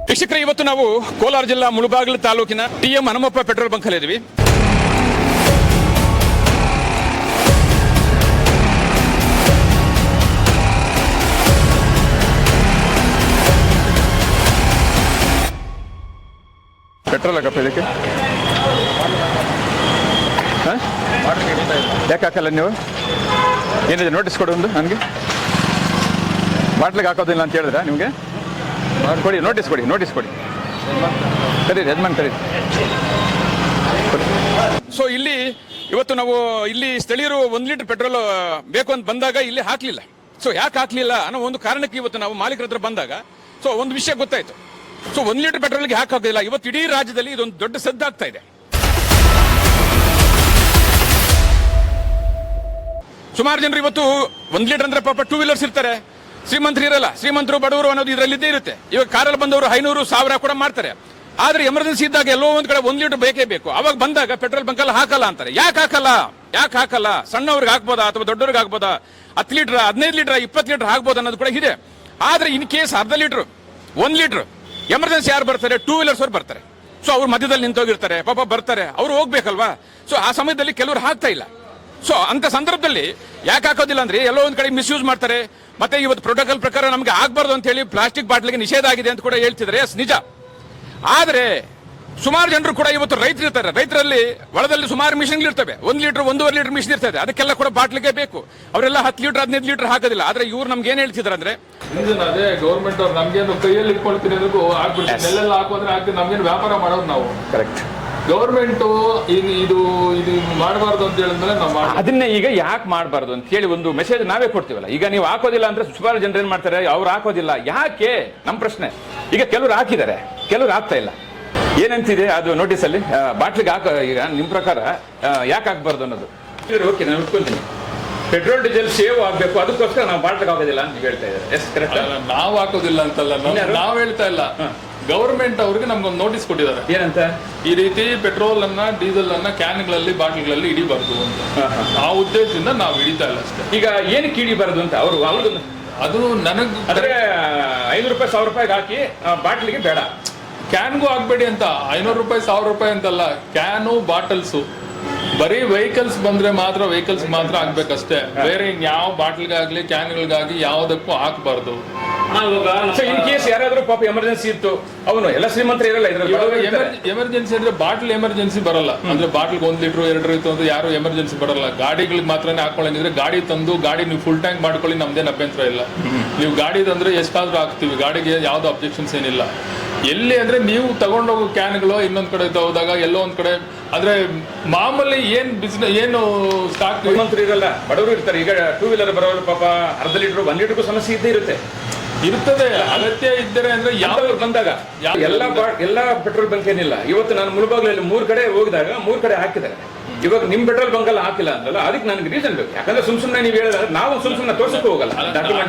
ವೀಕ್ಷಕರೇ, ಇವತ್ತು ನಾವು ಕೋಲಾರ ಜಿಲ್ಲಾ ಮುಳಬಾಗಿಲು ತಾಲೂಕಿನ ಟಿ.ಎಂ. ಹನುಮಪ್ಪ ಪೆಟ್ರೋಲ್ ಬಂಕ್ ಅಲ್ಲಿ ಇದ್ದೀವಿ. ಪೆಟ್ರೋಲ್ ಹಾಕಪ್ಪ ಇದಕ್ಕೆ ಯಾಕೆ ಹಾಕಲ್ಲ ನೀವು? ಏನಿದೆ ನೋಟಿಸ್ ಕೊಡು ಒಂದು ನನಗೆ. ಬಾಟ್ಲಿಗೆ ಹಾಕೋದಿಲ್ಲ ಅಂತ ಹೇಳಿದ್ರೆ ನಿಮಗೆ ಕೊಡಿ, ನೋಟಿಸ್ ಕೊಡಿ ಕರೀರಿ, ಯಜಮಾನ್ ಕರೀರಿ. ಸೊ ಇಲ್ಲಿ ಇವತ್ತು ನಾವು ಇಲ್ಲಿ ಸ್ಥಳೀಯರು 1 ಲೀಟರ್ ಪೆಟ್ರೋಲ್ ಬೇಕು ಅಂತ ಬಂದಾಗ ಇಲ್ಲಿ ಹಾಕ್ಲಿಲ್ಲ. ಸೊ ಯಾಕೆ ಹಾಕ್ಲಿಲ್ಲ ಅನ್ನೋ ಒಂದು ಕಾರಣಕ್ಕೆ ಇವತ್ತು ನಾವು ಮಾಲೀಕರ ಹತ್ರ ಬಂದಾಗ ಸೊ ಒಂದು ವಿಷಯ ಗೊತ್ತಾಯ್ತು. ಸೊ 1 ಲೀಟರ್ ಪೆಟ್ರೋಲ್ಗೆ ಹಾಕೋದಿಲ್ಲ. ಇವತ್ತು ಇಡೀ ರಾಜ್ಯದಲ್ಲಿ ಇದೊಂದು ದೊಡ್ಡ ಸದ್ದಾಗ್ತಾ ಇದೆ. ಸುಮಾರು ಜನರು ಇವತ್ತು 1 ಲೀಟರ್ ಅಂದ್ರೆ ಪಾಪ 2 ವೀಲರ್ಸ್ ಇರ್ತಾರೆ, ಶ್ರೀಮಂತರು ಇರಲ್ಲ. ಶ್ರೀಮಂತರು ಬಡವರು ಅನ್ನೋದು ಇದರಲ್ಲಿದ್ದೇ ಇರುತ್ತೆ. ಇವಾಗ ಕಾರಲ್ಲಿ ಬಂದವರು 500,000 ಕೂಡ ಮಾಡ್ತಾರೆ. ಆದ್ರೆ ಎಮರ್ಜೆನ್ಸಿ ಇದ್ದಾಗ ಎಲ್ಲೋ ಒಂದ್ ಕಡೆ 1 ಲೀಟರ್ ಬೇಕೇ ಬೇಕು. ಅವಾಗ ಬಂದಾಗ ಪೆಟ್ರೋಲ್ ಬಂಕ್ ಅಲ್ಲಿ ಹಾಕಲ್ಲ ಅಂತಾರೆ. ಯಾಕೆ ಹಾಕಲ್ಲ? ಸಣ್ಣವ್ರಿಗೆ ಹಾಕ್ಬೋದಾ ಅಥವಾ ದೊಡ್ಡವ್ರಿಗೆ ಹಾಕ್ಬೋದಾ? 10 ಲೀಟರ್ 15 ಲೀಟರ್ 20 ಲೀಟರ್ ಹಾಕ್ಬೋದು ಅನ್ನೋದು ಕೂಡ ಇದೆ. ಆದ್ರೆ ಇನ್ ಕೇಸ್ ಅರ್ಧ ಲೀಟರ್ 1 ಲೀಟರ್ ಎಮರ್ಜೆನ್ಸಿ ಯಾರು ಬರ್ತಾರೆ? 2 ವೀಲರ್ಸ್ ಅವ್ರು ಬರ್ತಾರೆ. ಸೊ ಅವ್ರು ಮಧ್ಯದಲ್ಲಿ ನಿಂತೋಗಿರ್ತಾರೆ, ಪಾಪ ಬರ್ತಾರೆ, ಅವ್ರು ಹೋಗ್ಬೇಕಲ್ವಾ? ಸೊ ಆ ಸಮಯದಲ್ಲಿ ಕೆಲವರು ಹಾಕ್ತಾ ಇಲ್ಲ. ಸೊ ಅಂತ ಸಂದರ್ಭದಲ್ಲಿ ಯಾಕೆ ಹಾಕೋದಿಲ್ಲ ಅಂದ್ರೆ ಎಲ್ಲೋ ಒಂದ್ ಕಡೆ ಮಿಸ್ಯೂಸ್ ಮಾಡ್ತಾರೆ. ಮತ್ತೆ ಇವತ್ತು ಪ್ರೋಟೋಕಾಲ್ ಪ್ರಕಾರ ನಮಗೆ ಆಗ್ಬಾರ್ದು ಅಂತ ಹೇಳಿ ಪ್ಲಾಸ್ಟಿಕ್ ಬಾಟ್ಲಿಗೆ ನಿಷೇಧ ಆಗಿದೆ ಅಂತ ಕೂಡ ಹೇಳ್ತಿದ್ದಾರೆ. ಎಸ್ ನಿಜ. ಆದ್ರೆ ಸುಮಾರು ಜನರು ಕೂಡ ಇವತ್ತು ರೈತರು ಇರ್ತಾರೆ. ರೈತರಲ್ಲಿ ಒಳದಲ್ಲಿ ಸುಮಾರು ಮಿಷನ್ ಇರ್ತವೆ. 1 ಲೀಟರ್ 1.5 ಲೀಟರ್ ಮಿಷನ್ ಇರ್ತದೆ. ಅದಕ್ಕೆಲ್ಲ ಕೂಡ ಬಾಟ್ಲಿಗೆ ಬೇಕು. ಅವರೆಲ್ಲ 10 ಲೀಟರ್ 15 ಲೀಟರ್ ಹಾಕೋದಿಲ್ಲ. ಆದ್ರೆ ಇವ್ರು ನಮ್ಗೆ ಏನ್ ಹೇಳ್ತಿದ್ರು ಅಂದ್ರೆ ಅದೇ ಗೌರ್ಮೆಂಟ್ ಅವ್ರು ನಮ್ಗೇನು ಕೈಯಲ್ಲಿ ಇಟ್ಕೊಳ್ತೀನಿ ಅದಕ್ಕೂ ಆಗ್ಬಿಡ್ತೀವಿ, ನೆಲ್ಲೆಲ್ಲ ಹಾಕೋದ್ರೆ ಆಗ್ತದೆ. ನಮ್ಗೇನು ವ್ಯಾಪಾರ ಮಾಡೋರು ನಾವು. ಕರೆಕ್ಟ್. ಗೌರ್ಮೆಂಟ್ ಇದು ಮಾಡಬಾರ್ದು ಅಂತ ಹೇಳಿದ್ರೆ ನಾವು ಅದನ್ನೇ ಈಗ ಯಾಕೆ ಮಾಡಬಾರ್ದು ಅಂತ ಹೇಳಿ ಒಂದು ಮೆಸೇಜ್ ನಾವೇ ಕೊಡ್ತೀವಲ್ಲ. ಈಗ ನೀವು ಹಾಕೋದಿಲ್ಲ ಅಂದ್ರೆ ಸುಮಾರು ಜನರು ಏನ್ ಮಾಡ್ತಾರೆ, ಅವ್ರು ಹಾಕೋದಿಲ್ಲ. ಯಾಕೆ ನಮ್ ಪ್ರಶ್ನೆ. ಈಗ ಕೆಲವರು ಹಾಕಿದ್ದಾರೆ, ಕೆಲವರು ಹಾಕ್ತಾ ಇಲ್ಲ. ಏನಂತಿದೆ ಅದು ನೋಟಿಸ್ ಅಲ್ಲಿ? ಬಾಟ್ಲಿಗೆ ಈಗ ನಿಮ್ ಪ್ರಕಾರ ಯಾಕೆ ಹಾಕ್ಬಾರ್ದು ಅನ್ನೋದು ಓಕೆ, ನಾನು ಉಟ್ಕೊಳ್ತೀನಿ. ಪೆಟ್ರೋಲ್ ಡೀಸೆಲ್ ಸೇವ್ ಆಗ್ಬೇಕು, ಅದಕ್ಕೋಸ್ಕರ ನಾವು ಬಾಟ್ಲಿಗೆ ಹಾಕೋದಿಲ್ಲ ಅಂತ ಹೇಳ್ತಾ ಇದ್ದಾರೆ. Yes correct. ನಾವು ಹಾಕೋದಿಲ್ಲ ಅಂತಲ್ಲ, ನಾವು ಹೇಳ್ತಾ ಇಲ್ಲ. ಗವರ್ಮೆಂಟ್ ಅವ್ರಿಗೆ ನಮ್ಗೊಂದು ನೋಟಿಸ್ ಕೊಟ್ಟಿದ್ದಾರೆ. ಏನಂತ? ಈ ರೀತಿ ಪೆಟ್ರೋಲ್ ಅನ್ನ ಡೀಸೆಲ್ ಅನ್ನ ಕ್ಯಾನ್ಗಳಲ್ಲಿ ಬಾಟ್ಲಿಗಳಲ್ಲಿ ಹಿಡಿಬಾರ್ದು ಅಂತ. ಆ ಉದ್ದೇಶದಿಂದ ನಾವು ಹಿಡಿತಾ ಇಲ್ಲ ಅಷ್ಟೇ. ಈಗ ಏನಕ್ಕೆ ಹಿಡಿಬಾರ್ದು ಅಂತ ಅವರು ಅದು ನನಗ್ ಅಂದ್ರೆ 500 ರೂಪಾಯಿ 1000 ರೂಪಾಯಿಗೆ ಹಾಕಿ ಬಾಟ್ಲಿಗೆ ಬೇಡ, ಕ್ಯಾನ್ಗೂ ಆಗ್ಬೇಡಿ ಅಂತ. 500 ರೂಪಾಯಿ 1000 ರೂಪಾಯಿ ಅಂತಲ್ಲ, ಕ್ಯಾನು ಬಾಟಲ್ಸು ಬರೀ ವೆಹಿಕಲ್ಸ್ ಬಂದ್ರೆ ಮಾತ್ರ ವೆಹಿಕಲ್ಸ್ ಮಾತ್ರ ಆಗ್ಬೇಕಷ್ಟೇ. ಬೇರೆ ಯಾವ ಬಾಟ್ಲಿಗಾಗ್ಲಿ ಕ್ಯಾನ್ಗಳಿಗಾಗ್ಲಿ ಯಾವುದಕ್ಕೂ ಹಾಕ್ಬಾರ್ದು. ಇನ್ ಕೇಸ್ ಯಾರಾದ್ರೂ ಪಾಪ ಎಮರ್ಜೆನ್ಸಿ ಇತ್ತು, ಅವನು ಎಲ್ಲ ಶ್ರೀಮಂತರು ಇರಲ್ಲ. ಎಮರ್ಜೆನ್ಸಿ ಅಂದ್ರೆ ಬಾಟ್ಲ್ ಎಮರ್ಜೆನ್ಸಿ ಬರಲ್ಲ. ಅಂದ್ರೆ ಬಾಟ್ಲಿಗೆ 1 ಲೀಟರ್ 2 ಲೀಟರ್ ಅಂತ ಯಾರು ಎಮರ್ಜೆನ್ಸಿ ಬರಲ್ಲ. ಗಾಡಿಗಳಿಗೆ ಮಾತ್ರನೇ ಹಾಕೊಳ್ಳಂಗಿದ್ರೆ ಗಾಡಿ ತಂದು ಗಾಡಿ ನೀವು ಫುಲ್ ಟ್ಯಾಂಕ್ ಮಾಡ್ಕೊಳ್ಳಿ, ನಮ್ದೇನು ಅಭ್ಯಂತರ ಇಲ್ಲ. ನೀವು ಗಾಡಿ ತಂದ್ರೆ ಎಷ್ಟಾದ್ರೂ ಹಾಕ್ತಿವಿ, ಗಾಡಿಗೆ ಯಾವ್ದು ಅಬ್ಜೆಕ್ಷನ್ಸ್ ಏನಿಲ್ಲ. ಎಲ್ಲಿ ಅಂದ್ರೆ ನೀವು ತಗೊಂಡೋಗೋ ಕ್ಯಾನ್ಗಳು ಇನ್ನೊಂದ್ ಕಡೆ ಹೋದಾಗ ಎಲ್ಲೋ ಒಂದ್ ಕಡೆ ಅಂದ್ರೆ ಮಾಮೂಲಿ ಏನ್ ಬಿಸ್ನೆಸ್ ಏನು ಸ್ಟಾಕ್ ಶ್ರೀಮಂತರು ಇರಲ್ಲ, ಬಡವರು ಇರ್ತಾರೆ. ಈಗ 2 ವೀಲರ್ ಬರೋರು ಪಾಪ ಅರ್ಧ ಲೀಟರ್ 1 ಲೀಟರ್ಗೂ ಸಮಸ್ಯೆ ಇದ್ದೇ ಇರ್ತದೆ. ಅಗತ್ಯ ಇದ್ದರೆ ಅಂದ್ರೆ ಯಾವ ಬಂದಾಗ ಎಲ್ಲ ಪೆಟ್ರೋಲ್ ಬಂಕ್ ಏನಿಲ್ಲ. ಇವತ್ತು ನಾನು ಮುಳಬಾಗಿಲಲ್ಲಿ 3 ಕಡೆ ಹೋಗಿದಾಗ 3 ಕಡೆ ಹಾಕಿದ್ದಾರೆ. ಇವಾಗ ನಿಮ್ ಪೆಟ್ರೋಲ್ ಬಂಕ್ ಅಲ್ಲಿ ಹಾಕಿಲ್ಲ ಅಂತಲ್ಲ, ಅದಕ್ಕೆ ನನಗೆ ರೀಸನ್ ಬೇಕು. ಯಾಕಂದ್ರೆ ಸುಮ್ನೆ ನೀವು ಹೇಳಿದ್ರೆ ನಾವು ಸುಮ್ನೆ ತೋರ್ಸಕ್ಕೆ ಹೋಗಲ್ಲ.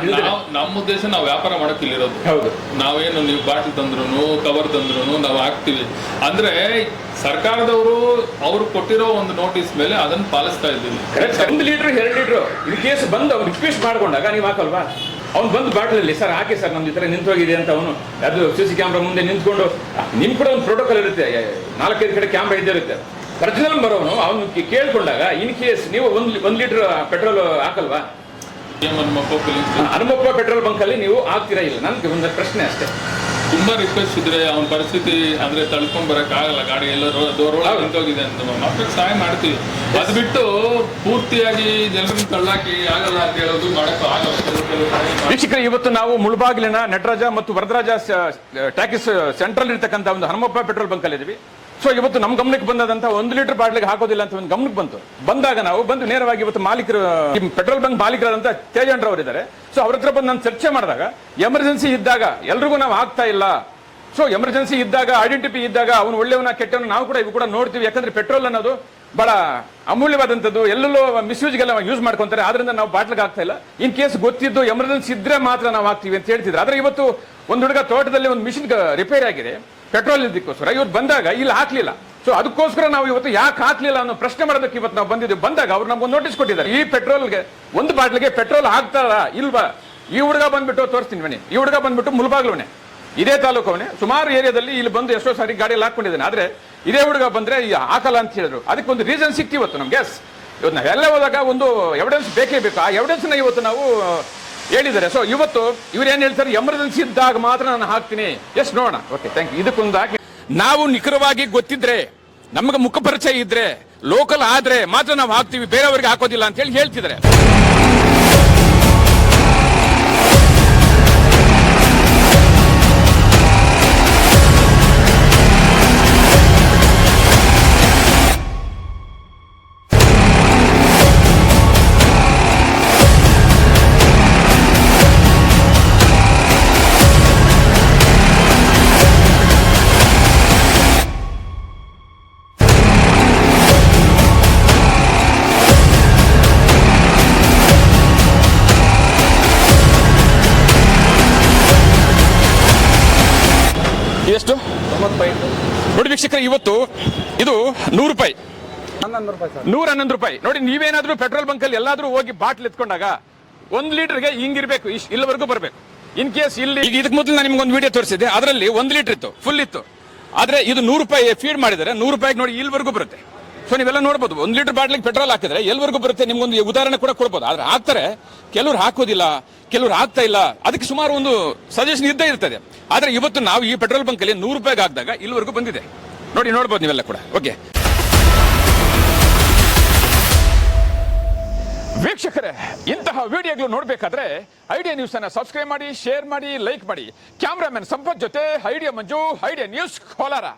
ನಮ್ಮ ಉದ್ದೇಶ ನಾವು ವ್ಯಾಪಾರ ಮಾಡಕ್ ಇಲ್ಲಿರೋದು. ಹೌದು. ನಾವೇನು ನೀವು ಬಾಟಲ್ ತಂದ್ರು ಕವರ್ ತಂದ್ರು ನಾವು ಹಾಕ್ತಿವಿ ಅಂದ್ರೆ ಸರ್ಕಾರದವರು ಅವ್ರು ಕೊಟ್ಟಿರೋ ಒಂದು ನೋಟಿಸ್ ಮೇಲೆ ಅದನ್ನ ಪಾಲಿಸ್ತಾ ಇದ್ದೀವಿ. 1 ಲೀಟರ್ 2 ಲೀಟರ್ ಇನ್ ಕೇಸ್ ಬಂದು ಅವ್ನು ರಿಕ್ವೆಸ್ಟ್ ಮಾಡ್ಕೊಂಡಾಗ ನೀವು ಹಾಕಲ್ವಾ? ಅವ್ನು ಬಂದು ಬಾಟ್ಲಲ್ಲಿ ಸರ್ ಹಾಕಿ ಸರ್, ನಮ್ದು ಈ ತರ ನಿಂತೋಗಿದೆ ಅಂತ ಅವನು ಅದು CC ಕ್ಯಾಮ್ರಾ ಮುಂದೆ ನಿಂತ್ಕೊಂಡು, ನಿಮ್ ಕೂಡ ಒಂದು ಪ್ರೋಟೋಕಾಲ್ ಇರುತ್ತೆ, 4-5 ಕಡೆ ಕ್ಯಾಮ್ರಾ ಇದ್ದೇ ಇರುತ್ತೆ. ಒರಿಜಿನಲ್ ಬರೋನು ಅವನು ಕೇಳ್ಕೊಂಡಾಗ ಇನ್ ಕೇಸ್ ನೀವು 1 ಲೀಟರ್ ಪೆಟ್ರೋಲ್ ಹಾಕಲ್ವಾ? ಹನುಮಪ್ಪ ಪೆಟ್ರೋಲ್ ಬಂಕ್ ಅಲ್ಲಿ ನೀವು ಹಾಕ್ತೀರಾ ಇಲ್ಲ? ನನ್ಗೆ ಒಂದು ಪ್ರಶ್ನೆ ಅಷ್ಟೇ. ತುಂಬಾ ರಿಕ್ವೆಸ್ಟ್ ಇದ್ರೆ ಅವನ ಪರಿಸ್ಥಿತಿ ಅಂದ್ರೆ ತಳ್ಕೊಂಡ್ ಬರಕ್ ಆಗಲ್ಲ, ಗಾಡಿ ಎಲ್ಲ ನಿಂತೋಗಿದೆ ಅಂತ ಮಕ್ಕಳಿಗೆ ಸಹಾಯ ಮಾಡ್ತೀವಿ. ಅದು ಬಿಟ್ಟು ಪೂರ್ತಿಯಾಗಿ ಜನರನ್ನ ತಳ್ಳಾಕಿ ಆಗಲ್ಲ ಅಂತ ಹೇಳೋದು ಮಾಡಕ್ ಆಗಲ್ಲ. ವೀಕ್ಷಕರೇ, ಇವತ್ತು ನಾವು ಮುಳಬಾಗಿಲಿನ ನಟರಾಜ ಮತ್ತು ವರದರಾಜ ಟ್ಯಾಕಿಸ್ ಸೆಂಟ್ರಲ್ ಇರ್ತಕ್ಕಂಥ ಒಂದು ಹನುಮಪ್ಪ ಪೆಟ್ರೋಲ್ ಬಂಕ್ ಅಲ್ಲಿ ಇದೀವಿ. ಸೊ ಇವತ್ತು ನಮ್ಮ ಗಮನಕ್ಕೆ ಬಂದಂತ 1 ಲೀಟರ್ ಬಾಟ್ಲಿಗೆ ಹಾಕೋದಿಲ್ಲ ಅಂತ ಒಂದು ಗಮನಕ್ಕೆ ಬಂದಾಗ ನಾವು ಬಂದು ನೇರವಾಗಿ ಇವತ್ತು ಮಾಲೀಕರು, ಪೆಟ್ರೋಲ್ ಬಂಕ್ ಮಾಲೀಕರಾದಂತ ತೇಜಣ್ರವರು ಇದ್ದಾರೆ. ಸೊ ಅವ್ರ ಹತ್ರ ಬಂದು ನಾನು ಚರ್ಚೆ ಮಾಡಿದಾಗ ಎಮರ್ಜೆನ್ಸಿ ಇದ್ದಾಗ ಎಲ್ರಿಗೂ ನಾವು ಆಗ್ತಾ ಇಲ್ಲ. ಸೊ ಎಮರ್ಜೆನ್ಸಿ ಇದ್ದಾಗ ಐಡೆಂಟಿಟಿ ಇದ್ದಾಗ ಅವನು ಒಳ್ಳೆಯವನ ಕೆಟ್ಟವನು ನಾವು ಕೂಡ ಇವು ಕೂಡ ನೋಡ್ತೀವಿ. ಯಾಕಂದ್ರೆ ಪೆಟ್ರೋಲ್ ಅನ್ನೋದು ಬಹಳ ಅಮೂಲ್ಯವಾದಂಥದ್ದು, ಎಲ್ಲೆಲ್ಲೋ ಮಿಸ್ಯೂಸ್ಗೆಲ್ಲ ಯೂಸ್ ಮಾಡ್ಕೊಂತಾರೆ. ಆದ್ರಿಂದ ನಾವು ಬಾಟ್ಲಿಗೆ ಆಗ್ತಾ ಇಲ್ಲ. ಇನ್ ಕೇಸ್ ಗೊತ್ತಿದ್ದು ಎಮರ್ಜೆನ್ಸಿ ಇದ್ರೆ ಮಾತ್ರ ನಾವು ಹಾಕ್ತೀವಿ ಅಂತ ಹೇಳ್ತಿದ್ರು. ಆದ್ರೆ ಇವತ್ತು ಒಂದು ಹುಡುಗ ತೋಟದಲ್ಲಿ ಒಂದು ಮಿಷಿನ್ ರಿಪೇರಿ ಆಗಿದೆ, ಪೆಟ್ರೋಲ್ ಇದಕ್ಕೋಸ್ಕರ ಇವ್ರು ಬಂದಾಗ ಇಲ್ಲಿ ಹಾಕ್ಲಿಲ್ಲ. ಸೊ ಅದಕ್ಕೋಸ್ಕರ ನಾವು ಇವತ್ತು ಯಾಕೆ ಹಾಕ್ಲಿಲ್ಲ ಅನ್ನೋ ಪ್ರಶ್ನೆ ಮಾಡೋದಕ್ಕೆ ಇವತ್ತು ನಾವು ಬಂದಿದ್ದೀವಿ. ಬಂದಾಗ ಅವ್ರು ನಮ್ಗೊಂದು ನೋಟಿಸ್ ಕೊಟ್ಟಿದ್ದಾರೆ. ಈ ಪೆಟ್ರೋಲ್ಗೆ 1 ಬಾಟ್ಲಿಗೆ ಪೆಟ್ರೋಲ್ ಹಾಕ್ತಾರ ಇಲ್ವಾ? ಈ ಹುಡುಗ ಬಂದ್ಬಿಟ್ಟು ತೋರಿಸ್ತೀನಿ ಬನ್ನಿ. ಈ ಹುಡುಗ ಬಂದ್ಬಿಟ್ಟು ಮುಳಬಾಗ್ಲವನೇ. ಇದೇ ತಾಲೂಕವನೇ ಸುಮಾರು ಏರಿಯಾದಲ್ಲಿ ಇಲ್ಲಿ ಬಂದು ಎಷ್ಟೋ ಸಾರಿ ಗಾಡಿಯಲ್ಲಿ ಹಾಕೊಂಡಿದ್ದಾನೆ. ಆದ್ರೆ ಇದೇ ಹುಡುಗ ಬಂದ್ರೆ ಹಾಕಲ್ಲ ಅಂತ ಹೇಳಿದ್ರು. ಅದಕ್ಕೊಂದು ರೀಸನ್ ಸಿಕ್ತಿ ಇವತ್ತು ನಮ್ಗೆ. ಇವತ್ತು ನಾವೆಲ್ಲ ಹೋದಾಗ ಒಂದು ಎವಿಡೆನ್ಸ್ ಬೇಕೇ ಬೇಕು. ಆ ಎವಿಡೆನ್ಸ್ ನ ಇವತ್ತು ನಾವು ಹೇಳಿದ್ದಾರೆ. ಸೊ ಇವತ್ತು ಇವ್ರು ಏನ್ ಹೇಳ್ತಾರೆ, ಎಮರ್ಜೆನ್ಸಿ ಇದ್ದಾಗ ಮಾತ್ರ ನಾನು ಹಾಕ್ತೀನಿ. ಎಸ್ ನೋಡೋಣ. Okay, thank you. ಇದಕ್ಕೊಂದಾಗಿ ನಾವು ನಿಖರವಾಗಿ ಗೊತ್ತಿದ್ರೆ, ನಮಗೆ ಮುಖ ಪರಿಚಯ ಇದ್ರೆ, ಲೋಕಲ್ ಆದ್ರೆ ಮಾತ್ರ ನಾವು ಹಾಕ್ತೀವಿ, ಬೇರೆಯವರಿಗೆ ಹಾಕೋದಿಲ್ಲ ಅಂತ ಹೇಳಿ ಹೇಳ್ತಿದ್ದಾರೆ. ಎಷ್ಟು ನೋಡಿ ವೀಕ್ಷಕರೇ, ಇವತ್ತು ಇದು 100 ರೂಪಾಯಿ, 111 ರೂಪಾಯಿ. ನೋಡಿ, ನೀವೇನಾದ್ರೂ ಪೆಟ್ರೋಲ್ ಬಂಕ್ ಅಲ್ಲಿ ಎಲ್ಲಾದ್ರೂ ಹೋಗಿ ಬಾಟ್ಲ್ ಎತ್ಕೊಂಡಾಗ 1 ಲೀಟರ್ಗೆ ಹಿಂಗಿರ್ಬೇಕು, ಇಲ್ಲಿವರೆಗೂ ಬರಬೇಕು. ಇನ್ ಕೇಸ್ ಇಲ್ಲಿ ಇದಕ್ಕೆ ಮೊದಲು ನಾನು ನಿಮ್ಗೆ ಒಂದು ವಿಡಿಯೋ ತೋರಿಸಿದ್ದೆ, ಅದರಲ್ಲಿ 1 ಲೀಟರ್ ಇತ್ತು, ಫುಲ್ ಇತ್ತು. ಆದ್ರೆ ಇದು 100 ರೂಪಾಯಿ ಫೀಡ್ ಮಾಡಿದರೆ 100 ರೂಪಾಯಿಗೆ ನೋಡಿ ಇಲ್ಲಿವರೆಗೂ ಬರುತ್ತೆ. ಸೊ ನೀವೆಲ್ಲ ನೋಡಬಹುದು, 1 ಲೀಟರ್ ಬಾಟ್ಲಿಗೆ ಪೆಟ್ರೋಲ್ ಹಾಕಿದ್ರೆ ಎಲ್ಲಿವರೆಗೂ ಬರುತ್ತೆ, ನಿಮ್ಗೊಂದು ಉದಾಹರಣೆ ಕೂಡ ಕೊಡ್ಬೋದು. ಆದ್ರೆ ಹಾಕ್ತಾರೆ, ಕೆಲವರು ಹಾಕೋದಿಲ್ಲ, ಕೆಲವರು ಹಾಕ್ತಾ ಇಲ್ಲ. ಅದಕ್ಕೆ ಸುಮಾರು ಒಂದು ಸಜೆಷನ್ ಇದ್ದೇ ಇರ್ತದೆ. ಆದ್ರೆ ಇವತ್ತು ನಾವು ಈ ಪೆಟ್ರೋಲ್ ಬಂಕ್ ಅಲ್ಲಿ 100 ರೂಪಾಯಿಗೆ ಹಾಕಿದಾಗ ಇಲ್ಲಿವರೆಗೂ ಬಂದಿದೆ. ನೋಡಬಹುದು ನೀವೆಲ್ಲ ಕೂಡ. ಓಕೆ ವೀಕ್ಷಕರೇ, ಇಂತಹ ವಿಡಿಯೋಗಳು ನೋಡಬೇಕಾದ್ರೆ ಐಡಿಯಾ ನ್ಯೂಸ್ ಅನ್ನ ಸಬ್ಸ್ಕ್ರೈಬ್ ಮಾಡಿ, ಶೇರ್ ಮಾಡಿ, ಲೈಕ್ ಮಾಡಿ. ಕ್ಯಾಮ್ರಾಮನ್ ಸಂಪತ್ ಜೊತೆ ಐಡಿಯಾ ಮಂಜು, ಐಡಿಯಾ ನ್ಯೂಸ್ ಕೋಲಾರ.